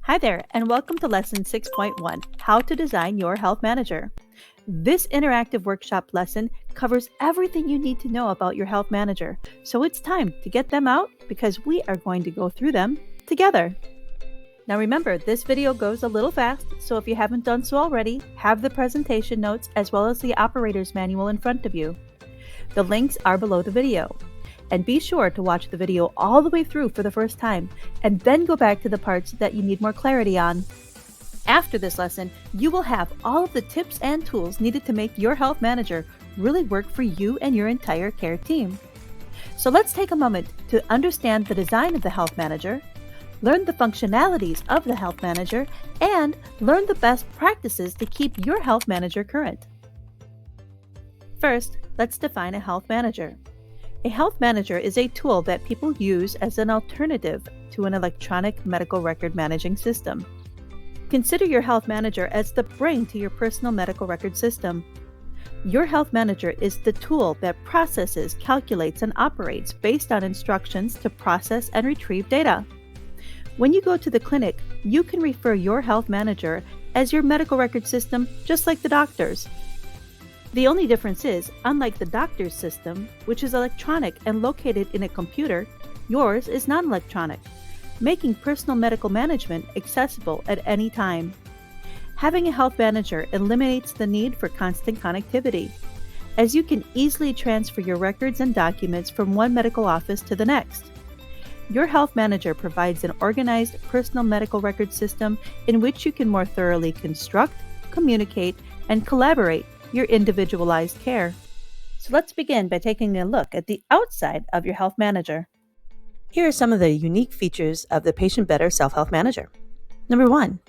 Hi there, and welcome to Lesson 6.1, How to Design Your Health Manager. This interactive workshop lesson covers everything you need to know about your health manager, so it's time to get them out because we are going to go through them together. Now remember, this video goes a little fast, so if you haven't done so already, have the presentation notes as well as the operator's manual in front of you. The links are below the video. And be sure to watch the video all the way through for the first time, and then go back to the parts that you need more clarity on. After this lesson, you will have all of the tips and tools needed to make your health manager really work for you and your entire care team. So let's take a moment to understand the design of the health manager, learn the functionalities of the health manager, and learn the best practices to keep your health manager current. First, let's define a health manager. A health manager is a tool that people use as an alternative to an electronic medical record managing system. Consider your health manager as the brain to your personal medical record system. Your health manager is the tool that processes, calculates, and operates based on instructions to process and retrieve data. When you go to the clinic, you can refer your health manager as your medical record system, just like the doctor's. The only difference is, unlike the doctor's system, which is electronic and located in a computer, yours is non-electronic, making personal medical management accessible at any time. Having a health manager eliminates the need for constant connectivity, as you can easily transfer your records and documents from one medical office to the next. Your health manager provides an organized personal medical record system in which you can more thoroughly construct, communicate, and collaborate your individualized care. So let's begin by taking a look at the outside of your health manager. Here are some of the unique features of the Patient Better Self-Health Manager. Number 1,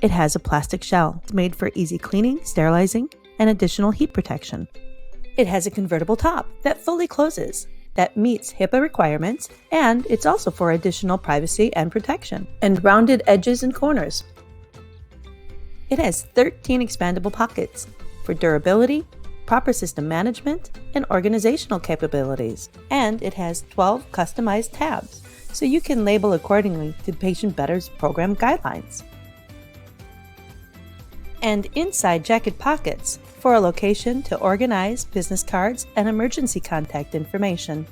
it has a plastic shell. It's made for easy cleaning, sterilizing, and additional heat protection. It has a convertible top that fully closes, that meets HIPAA requirements, and it's also for additional privacy and protection, and rounded edges and corners. It has 13 expandable pockets for durability, proper system management, and organizational capabilities. And it has 12 customized tabs, so you can label accordingly to Patient Better's program guidelines. And inside jacket pockets for a location to organize business cards and emergency contact information.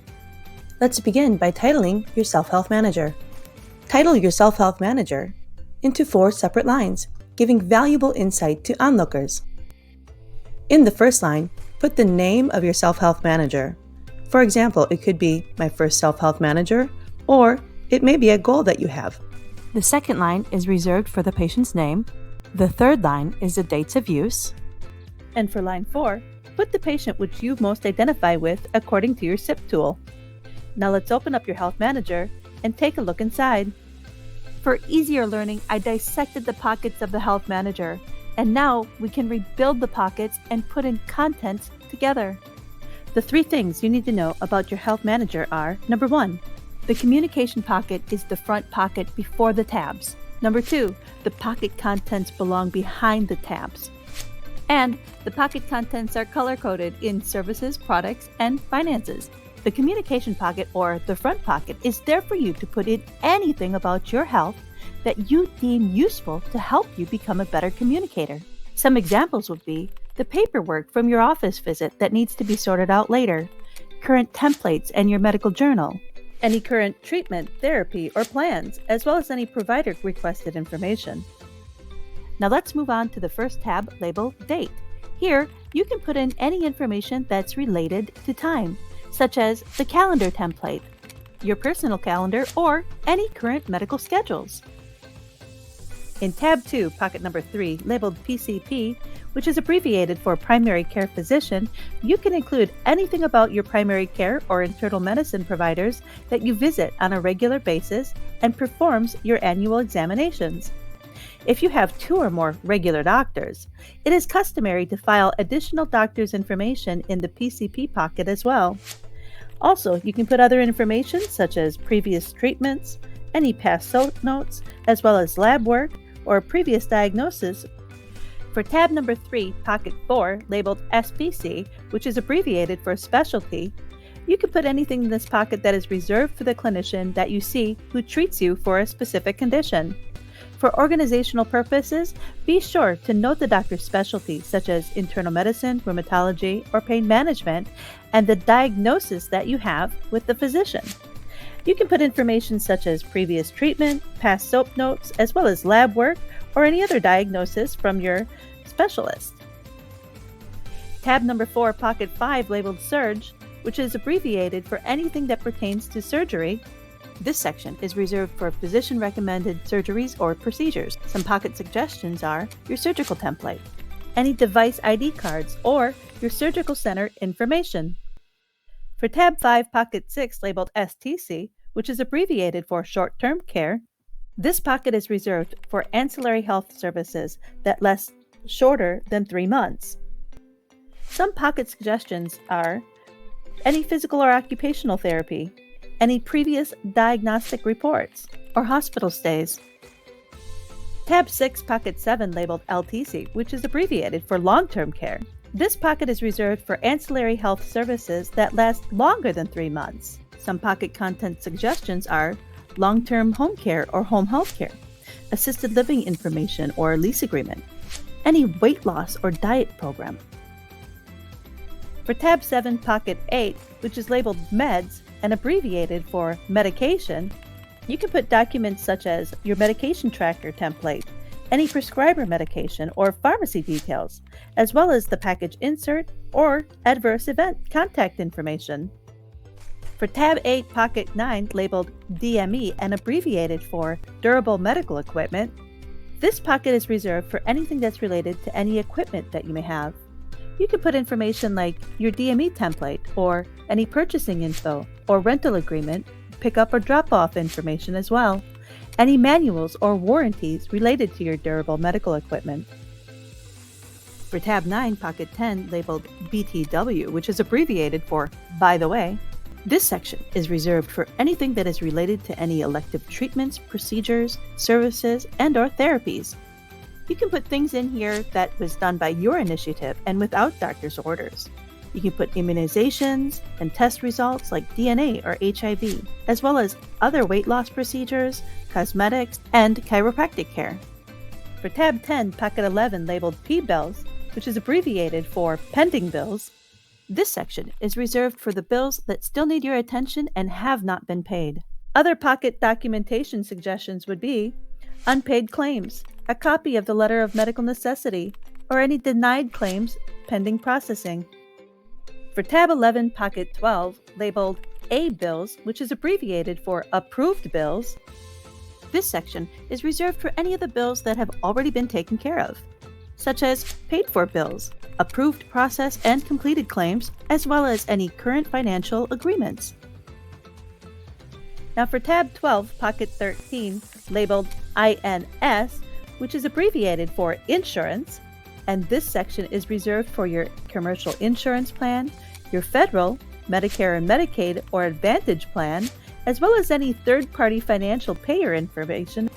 Let's begin by titling your Self-Health Manager. Title your Self-Health Manager into 4 separate lines, giving valuable insight to onlookers. In the first line, put the name of your self-health manager. For example, it could be my first self-health manager, or it may be a goal that you have. The second line is reserved for the patient's name. The third line is the dates of use. And for line 4, put the patient which you most identify with according to your SIP tool. Now let's open up your health manager and take a look inside. For easier learning, I dissected the pockets of the health manager. And now we can rebuild the pockets and put in contents together. The 3 things you need to know about your health manager are: number 1, the communication pocket is the front pocket before the tabs. Number 2, the pocket contents belong behind the tabs. And the pocket contents are color-coded in services, products, and finances. The communication pocket, or the front pocket, is there for you to put in anything about your health that you deem useful to help you become a better communicator. Some examples would be the paperwork from your office visit that needs to be sorted out later, current templates and your medical journal, any current treatment, therapy, or plans, as well as any provider-requested information. Now let's move on to the first tab labeled Date. Here, you can put in any information that's related to time, such as the calendar template, your personal calendar, or any current medical schedules. In tab 2, pocket number 3, labeled PCP, which is abbreviated for Primary Care Physician, you can include anything about your primary care or internal medicine providers that you visit on a regular basis and performs your annual examinations. If you have 2 or more regular doctors, it is customary to file additional doctor's information in the PCP pocket as well. Also, you can put other information such as previous treatments, any past notes, as well as lab work or previous diagnosis. For tab number 3, pocket 4, labeled SPC, which is abbreviated for specialty, you can put anything in this pocket that is reserved for the clinician that you see who treats you for a specific condition. For organizational purposes, be sure to note the doctor's specialty, such as internal medicine, rheumatology, or pain management, and the diagnosis that you have with the physician. You can put information such as previous treatment, past soap notes, as well as lab work or any other diagnosis from your specialist. Tab number 4, Pocket 5, labeled SURG, which is abbreviated for anything that pertains to surgery. This section is reserved for physician-recommended surgeries or procedures. Some pocket suggestions are your surgical template, any device ID cards, or your surgical center information. For Tab 5, Pocket 6, labeled STC, which is abbreviated for short-term care, this pocket is reserved for ancillary health services that last shorter than 3 months. Some pocket suggestions are any physical or occupational therapy, any previous diagnostic reports, or hospital stays. Tab 6, Pocket 7, labeled LTC, which is abbreviated for long-term care. This pocket is reserved for ancillary health services that last longer than 3 months. Some pocket content suggestions are long-term home care or home health care, assisted living information or lease agreement, any weight loss or diet program. For Tab 7, Pocket 8, which is labeled Meds and abbreviated for medication, you can put documents such as your medication tracker template, any prescriber medication or pharmacy details, as well as the package insert or adverse event contact information. For Tab 8, Pocket 9, labeled DME and abbreviated for durable medical equipment, this pocket is reserved for anything that's related to any equipment that you may have. You can put information like your DME template or any purchasing info or rental agreement, pickup or drop-off information as well, any manuals or warranties related to your durable medical equipment. For Tab 9, Pocket 10, labeled BTW, which is abbreviated for by the way, this section is reserved for anything that is related to any elective treatments, procedures, services, and/or therapies. You can put things in here that was done by your initiative and without doctor's orders. You can put immunizations and test results like DNA or HIV, as well as other weight loss procedures, cosmetics, and chiropractic care. For Tab 10, Pocket 11, labeled P-Bills, which is abbreviated for pending bills, this section is reserved for the bills that still need your attention and have not been paid. Other pocket documentation suggestions would be unpaid claims, a copy of the letter of medical necessity, or any denied claims pending processing. For Tab 11, Pocket 12, labeled A bills, which is abbreviated for approved bills, this section is reserved for any of the bills that have already been taken care of, such as paid-for bills, approved process and completed claims, as well as any current financial agreements. Now for Tab 12, Pocket 13, labeled INS, which is abbreviated for insurance, and this section is reserved for your commercial insurance plan, your federal, Medicare and Medicaid or Advantage plan, as well as any third-party financial payer information.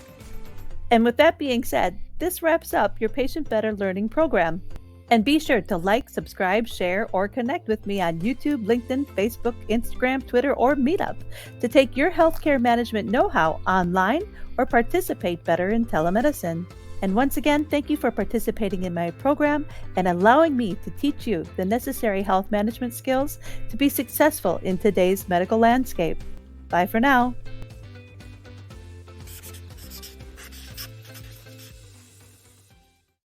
And with that being said, this wraps up your Patient Better Learning program. And be sure to like, subscribe, share, or connect with me on YouTube, LinkedIn, Facebook, Instagram, Twitter, or Meetup to take your healthcare management know-how online or participate better in telemedicine. And once again, thank you for participating in my program and allowing me to teach you the necessary health management skills to be successful in today's medical landscape. Bye for now.